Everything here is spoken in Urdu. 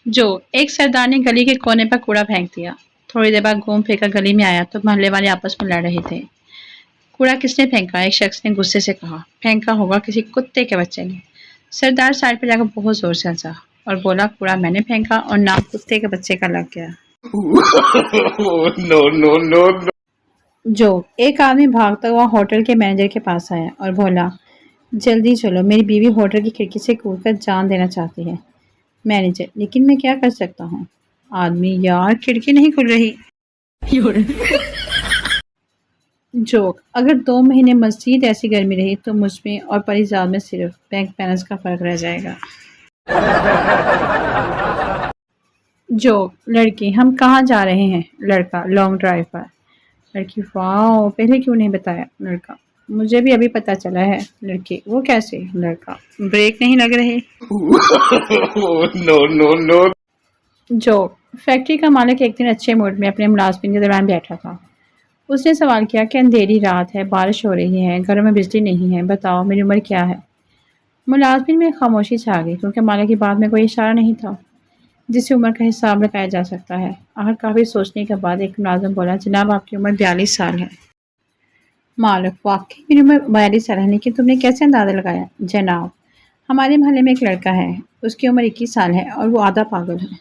جو ایک سردار نے گلی کے کونے پر کوڑا پھینک دیا۔ تھوڑی دیر بعد گھوم پھر کر گلی میں آیا تو محلے والے آپس میں لڑ رہے تھے۔ کوڑا کس نے پھینکا؟ ایک شخص نے غصے سے کہا۔ پھینکا ہوگا کسی کتے کے بچے نے۔ سردار سائڈ پہ جا کر بہت زور سے ہنسا اور بولا کوڑا میں نے پھینکا اور نام کتے کے بچے کا لگ گیا۔ No, no, no, no. جو ایک آدمی بھاگتا ہوا ہوٹل کے مینیجر کے پاس آیا اور بولا جلدی چلو، میری بیوی ہوٹل کی کھڑکی سے کود کر جان دینا چاہتی ہے۔ مینیجر لیکن میں کیا کر سکتا ہوں؟ آدمی یار کھڑکی نہیں کھل رہی۔ جوک اگر 2 مہینے مزید ایسی گرمی رہی تو مجھ میں اور پریزاد میں صرف بینک بیلنس کا فرق رہ جائے گا۔ جوک لڑکی ہم کہاں جا رہے ہیں؟ لڑکا لانگ ڈرائیو پر۔ لڑکی واو پہلے کیوں نہیں بتایا؟ لڑکا مجھے بھی ابھی پتا چلا ہے۔ لڑکی وہ کیسے؟ لڑکا بریک نہیں لگ رہے۔ No, no, no. Joke factory کا مالک ایک دن اچھے موڈ میں اپنے ملازمین کے درمیان بیٹھا تھا۔ اس نے سوال کیا کہ اندھیری رات ہے، بارش ہو رہی ہے، گھروں میں بجلی نہیں ہے، بتاؤ میری عمر کیا ہے؟ ملازمین میں خاموشی چھا گئی کیونکہ مالک کی بات میں کوئی اشارہ نہیں تھا جس سے عمر کا حساب لگایا جا سکتا ہے۔ آخر کافی سوچنے کے بعد ایک ملازم بولا جناب آپ کی عمر 42 سال ہے۔ مالک واقعی میری عمر 42 سال ہے، لیکن تم نے کیسے اندازہ لگایا؟ جناب ہمارے محلے میں ایک لڑکا ہے، اس کی عمر 21 سال ہے اور وہ آدھا پاگل ہے۔